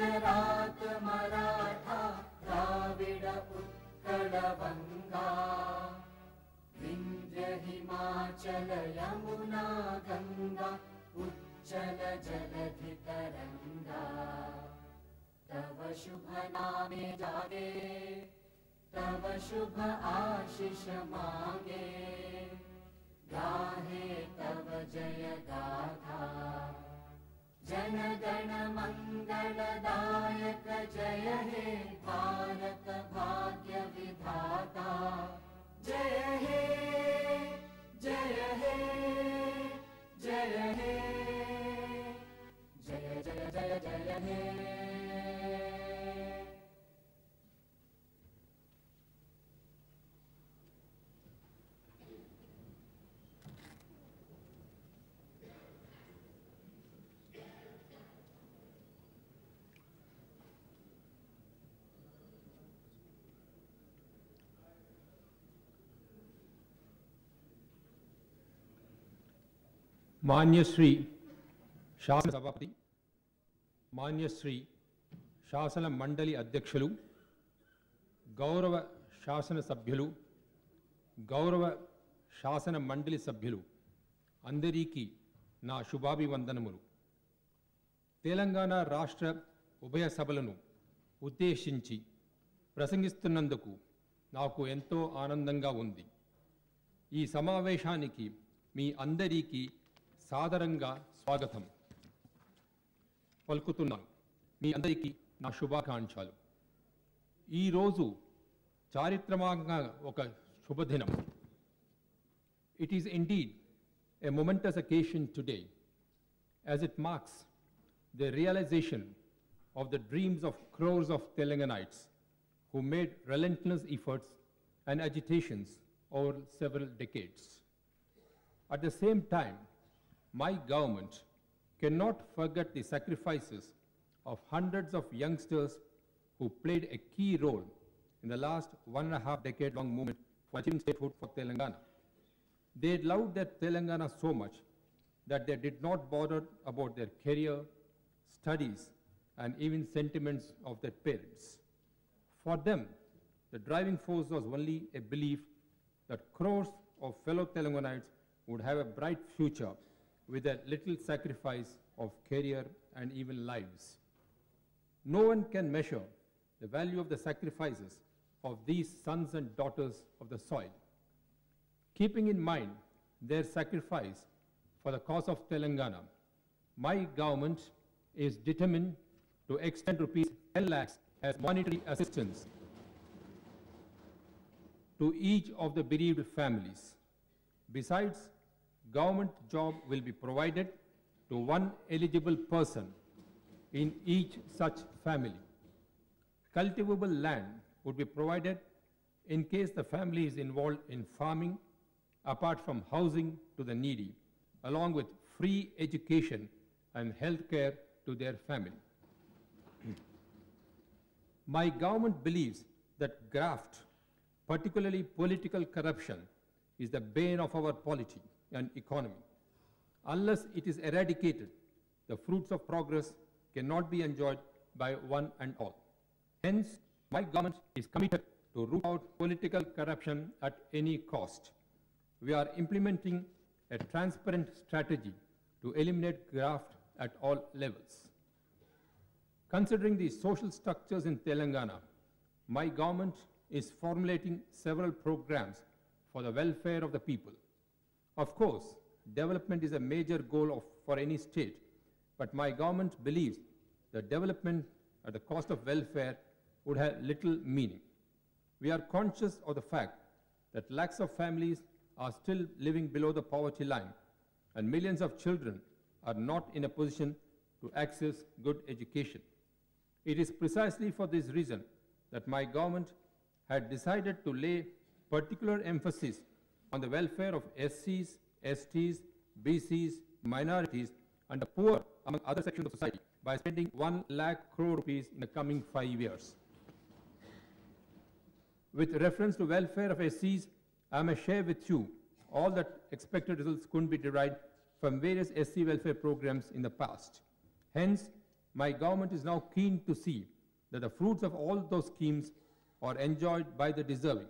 गुजरात मराठा द्राविड उत्कल बंगा विंध्य हिमाचल यमुना गंगा उच्चल जलधि तरंगा तव शुभ नामे जागे तव शुभ आशीष मांगे गाहे तव जय गाथा जन गण मंगलदायक जय हे भारत भाग्य विधाता जय हे जय हे जय हे जय जय जय जय हे। मान्य श्री शासन सभापति मान्य श्री शासन मंडली अध्यक्षुलु गौरव शासन सभ्युलु गौरव शासन मंडली सभ्युलु अंदरिकी ना शुभाभिवंदनमुलु। तेलंगाणा राष्ट्र उभय सभలను ఉద్దేశించి ప్రసంగిస్తున్నందుకు నాకు ఎంతో ఆనందంగా ఉంది। ఈ సమావేశానికి మీ అందరికీ సాదరంగా స్వాగతం పలుకుతున్నాను। మీ అందరికీ నా శుభాకాంక్షలు। ఈ రోజు చారిత్రకంగా ఒక శుభదినం। It is indeed a momentous occasion today as it marks the realization of the dreams of crores of Telanganites who made relentless efforts and agitations over several decades. At the same time, my government cannot forget the sacrifices of hundreds of youngsters who played a key role in the last 1.5 decade long movement for achieving statehood for Telangana. They loved their Telangana so much that they did not bother about their career, studies, and even sentiments of their parents. For them, the driving force was only a belief that crores of fellow Telanganites would have a bright future with a little sacrifice of career and even lives. No one can measure the value of the sacrifices of these sons and daughters of the soil. Keeping in mind their sacrifice for the cause of Telangana, my government is determined to extend rupees 10 lakhs as monetary assistance to each of the bereaved families. Besides, government job will be provided to one eligible person in each such family. Cultivable land would be provided in case the family is involved in farming, apart from housing to the needy, along with free education and health care to their family. My government believes that graft, particularly political corruption, is the bane of our polity and economy. Unless it is eradicated, the fruits of progress cannot be enjoyed by one and all. Hence, my government is committed to root out political corruption at any cost. We are implementing a transparent strategy to eliminate graft at all levels. Considering the social structures in Telangana, my government is formulating several programs for the welfare of the people. Of course, development is a major goal for any state, but my government believes that development at the cost of welfare would have little meaning. We are conscious of the fact that lakhs of families are still living below the poverty line, and millions of children are not in a position to access good education. It is precisely for this reason that my government had decided to lay particular emphasis on the welfare of SCs, STs, BCs, minorities, and the poor among other sections of society by spending 1 lakh crore rupees in the coming 5 years. With reference to welfare of SCs, I may share with you all that expected results couldn't be derived from various SC welfare programs in the past. Hence, My government is now keen to see that the fruits of all those schemes are enjoyed by the deserving.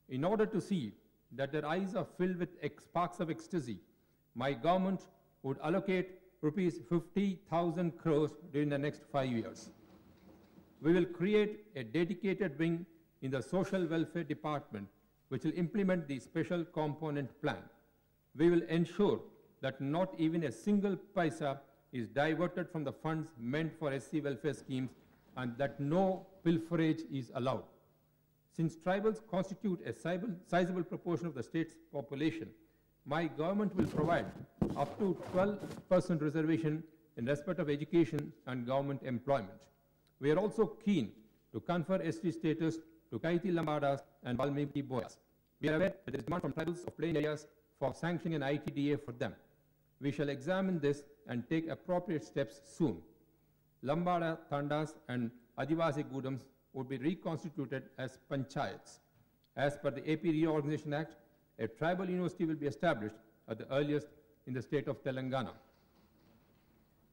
In order to see that their eyes are filled with sparks of ecstasy, my government would allocate rupees 50,000 crores during the next 5 years. We will create a dedicated wing in the Social Welfare Department which will implement the special component plan. We will ensure that not even a single paisa is diverted from the funds meant for SC welfare schemes and that no pilferage is allowed. Since tribals constitute a sizable proportion of the state's population, my government will provide up to 12% reservation in respect of education and government employment. We are also keen to confer ST status to Kaiti Lambadas and Valmiki Boyas. We are aware that there is demand from tribals of plain areas for sanctioning an ITDA for them. We shall examine this and take appropriate steps soon. Lambada, Tandas and Adivasi Gudams would be reconstituted as panchayats. As per the AP Reorganization Act, a tribal university will be established at the earliest in the state of Telangana.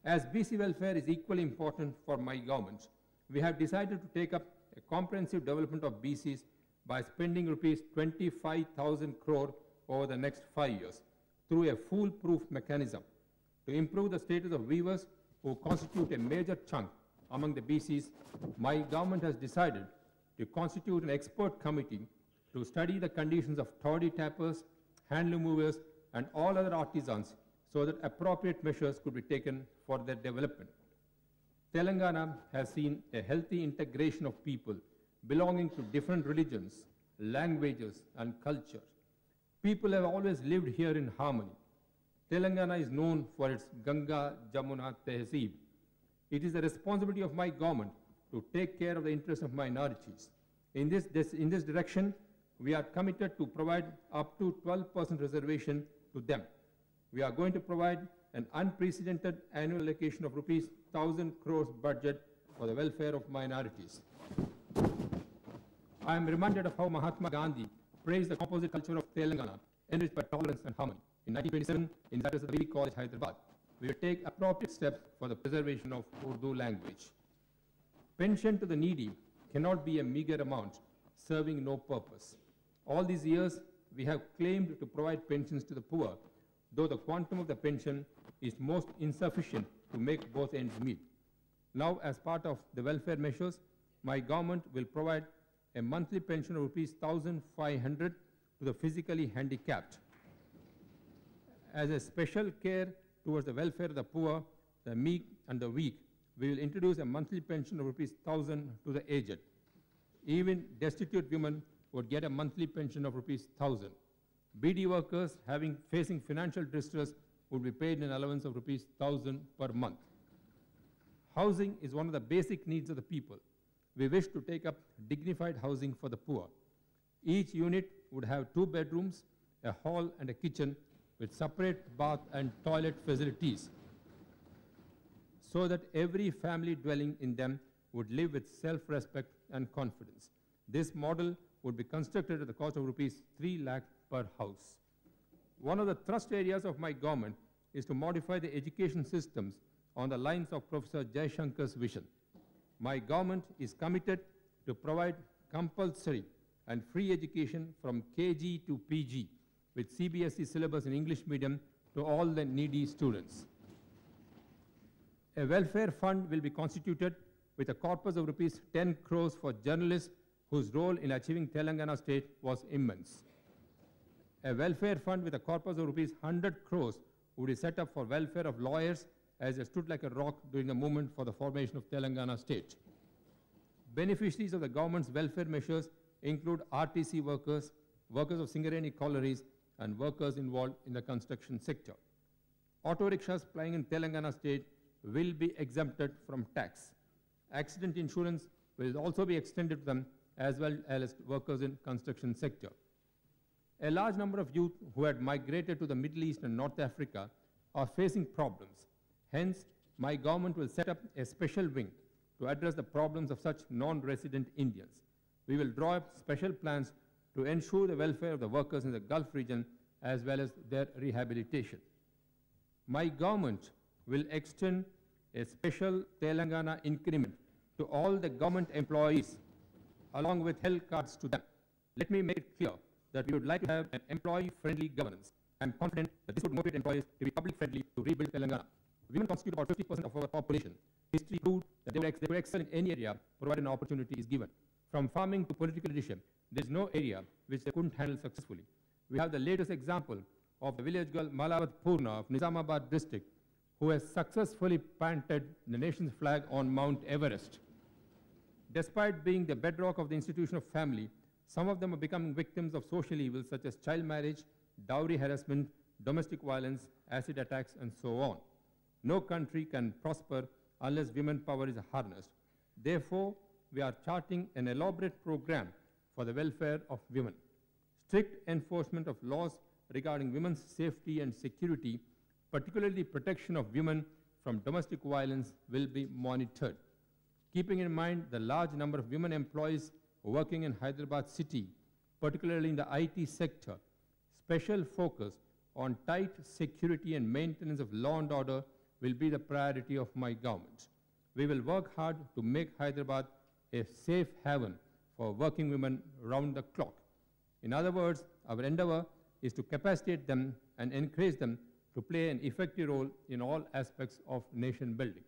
As BC welfare is equally important for my government, we have decided to take up a comprehensive development of BCs by spending rupees 25,000 crore over the next 5 years through a foolproof mechanism to improve the status of weavers who constitute a major chunk among the BCs. My government has decided to constitute an expert committee to study the conditions of toddy tappers, handloom movers, and all other artisans so that appropriate measures could be taken for their development. Telangana has seen a healthy integration of people belonging to different religions, languages, and cultures. People have always lived here in harmony. Telangana is known for its Ganga Jamuna Tehzeeb. It is the responsibility of my government to take care of the interests of minorities. In this direction, we are committed to provide up to 12% reservation to them. We are going to provide an unprecedented annual allocation of rupees 1,000 crores budget for the welfare of minorities. I am reminded of how Mahatma Gandhi praised the composite culture of Telangana, enriched by tolerance and harmony. In 1927, in his address at the Vivek College, Hyderabad, we will take appropriate steps for the preservation of Urdu language. Pension to the needy cannot be a meager amount, serving no purpose. All these years, we have claimed to provide pensions to the poor, though the quantum of the pension is most insufficient to make both ends meet. Now, as part of the welfare measures, my government will provide a monthly pension of rupees 1,500 to the physically handicapped. As a special care towards the welfare of the poor, the meek and the weak, we will introduce a monthly pension of rupees 1,000 to the aged. Even destitute women would get a monthly pension of rupees 1,000. BD workers facing financial distress would be paid an allowance of rupees 1,000 per month. Housing is one of the basic needs of the people. We wish to take up dignified housing for the poor. Each unit would have 2 bedrooms, a hall and a kitchen with separate bath and toilet facilities, so that every family dwelling in them would live with self-respect and confidence. This model would be constructed at the cost of rupees 3 lakh per house. One of the thrust areas of my government is to modify the education systems on the lines of Professor Jaishankar's vision. My government is committed to provide compulsory and free education from KG to PG with CBSE syllabus in English medium to all the needy students. A welfare fund will be constituted with a corpus of rupees 10 crores for journalists whose role in achieving Telangana state was immense. A welfare fund with a corpus of rupees 100 crores would be set up for welfare of lawyers as they stood like a rock during the movement for the formation of Telangana state. Beneficiaries of the government's welfare measures include RTC workers, workers of Singareni collieries, and workers involved in the construction sector. Auto rickshaws plying in Telangana state will be exempted from tax. Accident insurance will also be extended to them as well as workers in construction sector. A large number of youth who had migrated to the Middle East and North Africa are facing problems. Hence, my government will set up a special wing to address the problems of such non-resident Indians. We will draw up special plans to ensure the welfare of the workers in the Gulf region as well as their rehabilitation. My government will extend a special Telangana increment to all the government employees, along with health cards to them. Let me make it clear that we would like to have an employee-friendly governance. I am confident that this would motivate employees to be public-friendly to rebuild Telangana. Women constitute about 50% of our population. History proved that they would excel in any area provided an opportunity is given. From farming to political leadership, there is no area which they couldn't handle successfully. We have the latest example of the village girl Malavat Purna of Nizamabad district, who has successfully planted the nation's flag on Mount Everest. Despite being the bedrock of the institution of family, some of them are becoming victims of social evils such as child marriage, dowry harassment, domestic violence, acid attacks, and so on. No country can prosper unless women power is harnessed. Therefore, we are charting an elaborate program for the welfare of women. Strict enforcement of laws regarding women's safety and security, particularly protection of women from domestic violence, will be monitored. Keeping in mind the large number of women employees working in Hyderabad city, particularly in the IT sector, special focus on tight security and maintenance of law and order will be the priority of my government. We will work hard to make Hyderabad a safe haven for working women round the clock. In other words, our endeavor is to capacitate them and encourage them to play an effective role in all aspects of nation building.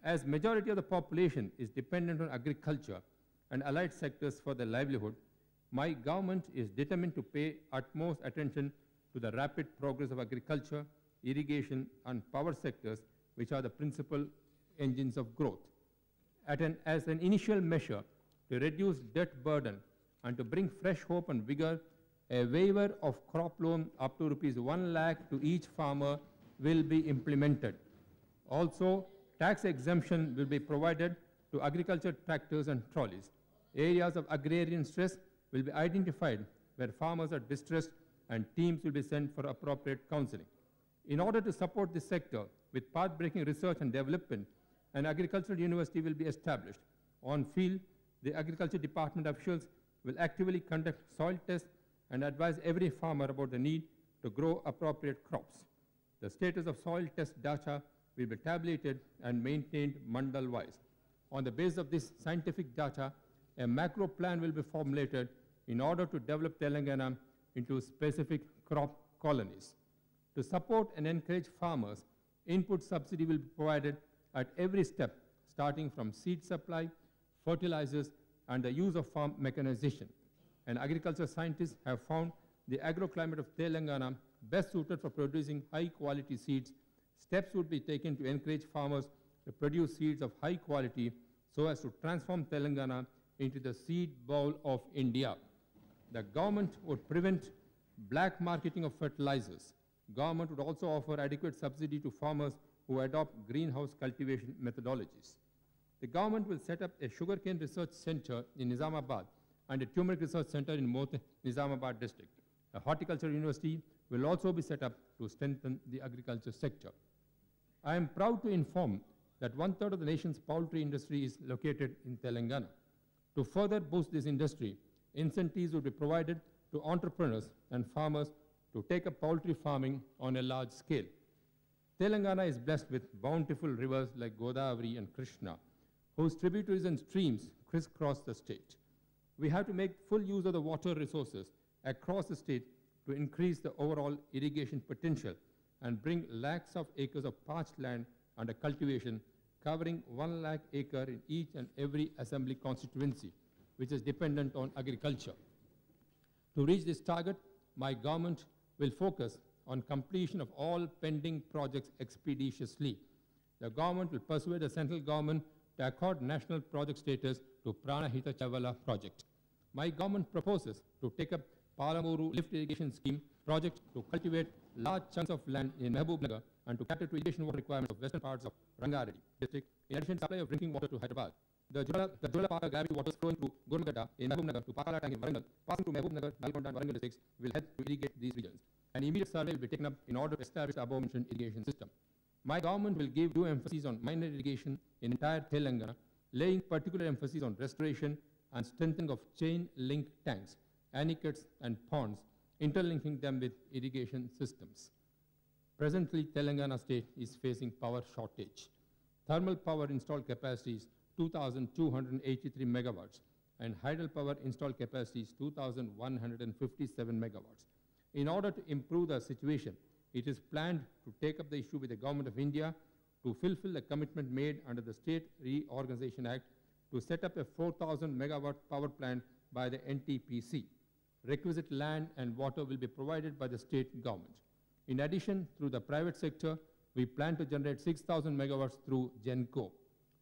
As majority of the population is dependent on agriculture and allied sectors for their livelihood, my government is determined to pay utmost attention to the rapid progress of agriculture, irrigation, and power sectors, which are the principal engines of growth. As an initial measure to reduce debt burden and to bring fresh hope and vigor, a waiver of crop loan up to ₹1 lakh to each farmer will be implemented. Also, tax exemption will be provided to agriculture tractors and trolleys. Areas of agrarian stress will be identified where farmers are distressed, and teams will be sent for appropriate counseling. In order to support this sector with path-breaking research and development, an agricultural university will be established. On field, the agriculture department officials will actively conduct soil tests and advise every farmer about the need to grow appropriate crops. The status of soil test data will be tabulated and maintained mandal-wise. On the basis of this scientific data, a macro plan will be formulated in order to develop Telangana into specific crop colonies. To support and encourage farmers, input subsidy will be provided at every step, starting from seed supply, fertilizers, and the use of farm mechanization. And agriculture scientists have found the agroclimate of Telangana best suited for producing high-quality seeds. Steps would be taken to encourage farmers to produce seeds of high quality so as to transform Telangana into the seed bowl of India. The government would prevent black marketing of fertilizers. Government would also offer adequate subsidy to farmers who adopt greenhouse cultivation methodologies. The government will set up a sugarcane research center in Nizamabad and a turmeric research center in Mote, Nizamabad district. A horticulture university will also be set up to strengthen the agriculture sector. I am proud to inform that 1/3 of the nation's poultry industry is located in Telangana. To further boost this industry, incentives will be provided to entrepreneurs and farmers to take up poultry farming on a large scale. Telangana is blessed with bountiful rivers like Godavari and Krishna, whose tributaries and streams crisscross the state. We have to make full use of the water resources across the state to increase the overall irrigation potential and bring lakhs of acres of parched land under cultivation, covering 1 lakh acre in each and every assembly constituency, which is dependent on agriculture. To reach this target, my government will focus on completion of all pending projects expeditiously. The government will persuade the central government to accord national project status to Pranahita Chavala project. My government proposes to take up Palamuru lift irrigation scheme project to cultivate large chunks of land in Mahbubnagar and to cater to irrigation water requirements of western parts of Rangareddy district, in addition to supply of drinking water to Hyderabad. The Jolapaka gravity waters flowing through Gurmagada in Mahbubnagar to Pakala Tank in Warangal, passing through Mahbubnagar, Nalgonda and Warangal districts will help to irrigate these regions. An immediate survey will be taken up in order to establish the above-mentioned irrigation system. My government will give due emphasis on minor irrigation in entire Telangana, laying particular emphasis on restoration and strengthening of chain-link tanks, anicuttes and ponds, interlinking them with irrigation systems. Presently, Telangana state is facing power shortage. thermal power installed capacity is 2,283 megawatts, and hydropower installed capacity is 2,157 megawatts. In order to improve the situation, it is planned to take up the issue with the Government of India to fulfill the commitment made under the State Reorganization Act to set up a 4,000 megawatt power plant by the NTPC. Requisite land and water will be provided by the state government. In addition, through the private sector, we plan to generate 6,000 megawatts through GENCO.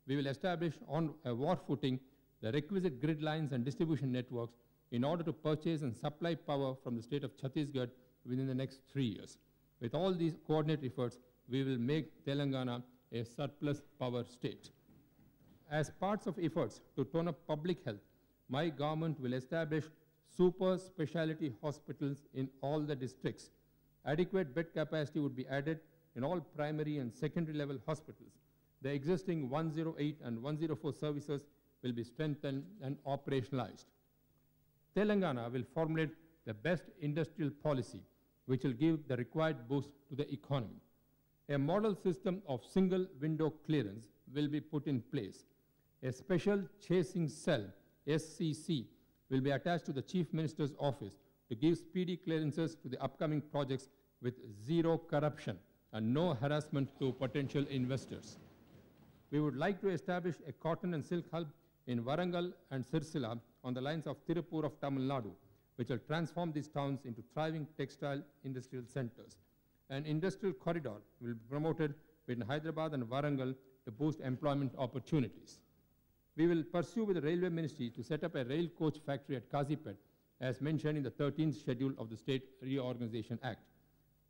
We will establish on a war footing the requisite grid lines and distribution networks in order to purchase and supply power from the state of Chhattisgarh within the next 3 years. With all these coordinated efforts, we will make Telangana a surplus power state. As parts of efforts to tone up public health, my government will establish super specialty hospitals in all the districts. Adequate bed capacity would be added in all primary and secondary level hospitals. The existing 108 and 104 services will be strengthened and operationalized. Telangana will formulate the best industrial policy which will give the required boost to the economy. A model system of single window clearance will be put in place. A special chasing cell, SCC, will be attached to the Chief Minister's office to give speedy clearances to the upcoming projects with zero corruption and no harassment to potential investors. We would like to establish a cotton and silk hub in Warangal and Sirsila on the lines of Tirupur of Tamil Nadu, which will transform these towns into thriving textile industrial centers. An industrial corridor will be promoted between Hyderabad and Warangal to boost employment opportunities. We will pursue with the Railway Ministry to set up a rail coach factory at Kazipet, as mentioned in the 13th schedule of the State Reorganization Act.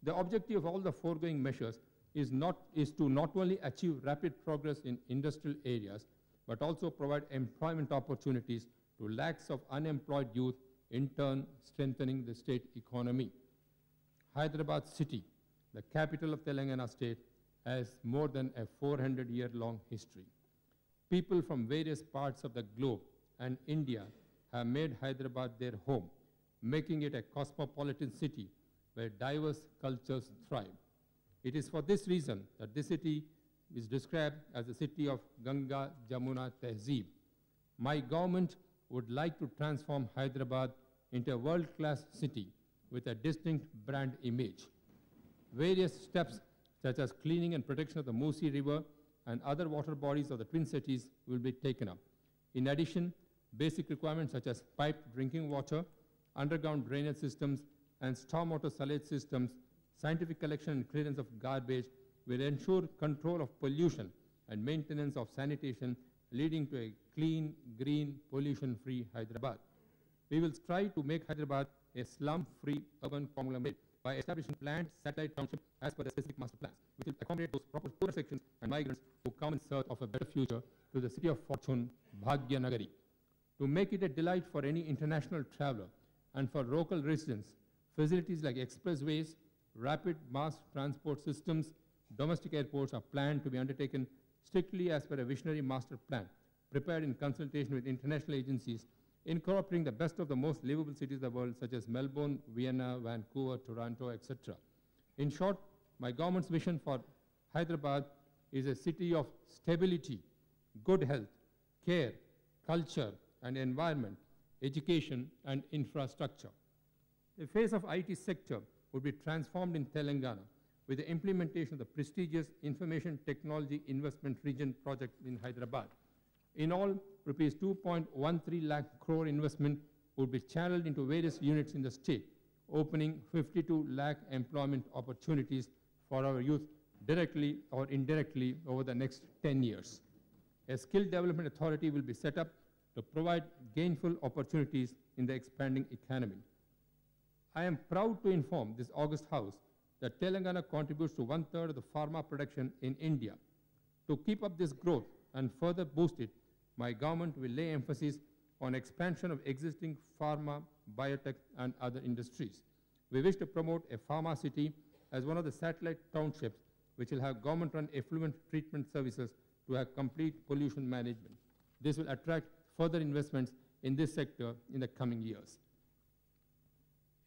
The objective of all the foregoing measures is to not only achieve rapid progress in industrial areas, but also provide employment opportunities to lakhs of unemployed youth, in turn strengthening the state economy. Hyderabad city, the capital of Telangana state, has more than a 400-year-long history. People from various parts of the globe and India have made Hyderabad their home, making it a cosmopolitan city where diverse cultures thrive. It is for this reason that this city is described as the city of Ganga Jamuna Tehzeeb. My government would like to transform Hyderabad into a world-class city with a distinct brand image. Various steps such as cleaning and protection of the Musi River and other water bodies of the Twin Cities will be taken up. In addition, basic requirements such as piped drinking water, underground drainage systems, and stormwater sewage systems, scientific collection and clearance of garbage will ensure control of pollution and maintenance of sanitation, leading to a clean, green, pollution-free Hyderabad. We will strive to make Hyderabad a slum-free urban conglomerate by establishing planned satellite townships as per the specific master plans, which will accommodate those poorer sections and migrants who come in search of a better future to the city of fortune, Bhagya Nagari. To make it a delight for any international traveler and for local residents, facilities like expressways, rapid mass transport systems, domestic airports are planned to be undertaken strictly as per a visionary master plan, prepared in consultation with international agencies, incorporating the best of the most livable cities of the world, such as Melbourne, Vienna, Vancouver, Toronto, etc. In short, my government's vision for Hyderabad is a city of stability, good health, care, culture and environment, education and infrastructure. The face of IT sector would be transformed in Telangana with the implementation of the prestigious Information Technology Investment Region project in Hyderabad. In all, rupees 2.13 lakh crore investment would be channeled into various units in the state, opening 52 lakh employment opportunities for our youth directly or indirectly over the next 10 years. A skill development authority will be set up to provide gainful opportunities in the expanding economy. I am proud to inform this August House that Telangana contributes to 1/3 of the pharma production in India. To keep up this growth and further boost it, my government will lay emphasis on expansion of existing pharma, biotech, and other industries. We wish to promote a pharma city as one of the satellite townships which will have government-run effluent treatment services to have complete pollution management. This will attract further investments in this sector in the coming years.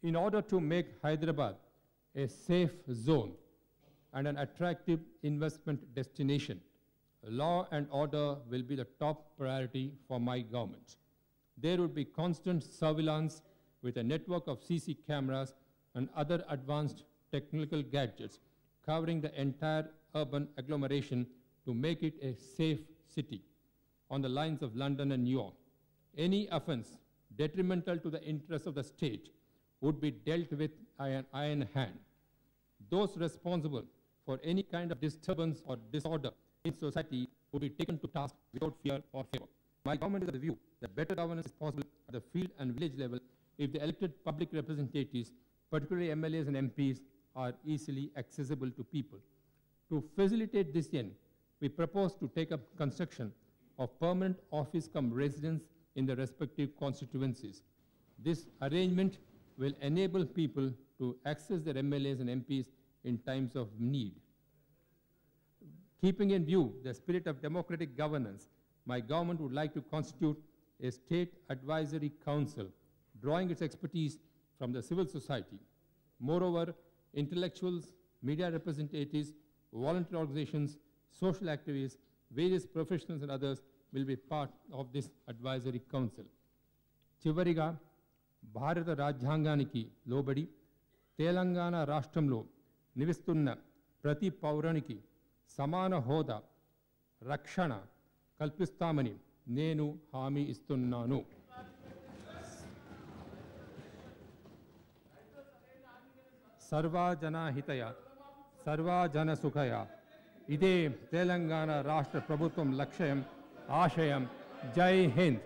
In order to make Hyderabad a safe zone and an attractive investment destination, law and order will be the top priority for my government. There would be constant surveillance with a network of CC cameras and other advanced technical gadgets covering the entire urban agglomeration to make it a safe city on the lines of London and New York. Any offense detrimental to the interests of the state would be dealt with by an iron hand. Those responsible for any kind of disturbance or disorder in society would be taken to task without fear or favor. My government is of the view that better governance is possible at the field and village level if the elected public representatives, particularly MLAs and MPs, are easily accessible to people. To facilitate this end, we propose to take up construction of permanent office cum residence in the respective constituencies. This arrangement will enable people to access their MLAs and MPs in times of need. Keeping in view the spirit of democratic governance, my government would like to constitute a state advisory council, drawing its expertise from the civil society. Moreover, intellectuals, media representatives, volunteer organizations, social activists, various professionals and others will be part of this advisory council. చివరిగా భారత రాజ్యాంగానికి లోబడి తెలంగాణ రాష్ట్రంలో నివసిస్తున్న ప్రతి పౌరునికి సమాన హోదా రక్షణ కల్పిస్తామని నేను హామీ ఇస్తున్నాను. సర్వజనహితయ సర్వజనసుఖయ ఇదే తెలంగాణ రాష్ట్ర ప్రభుత్వం లక్ష్యం ఆశయం. జై హింద్.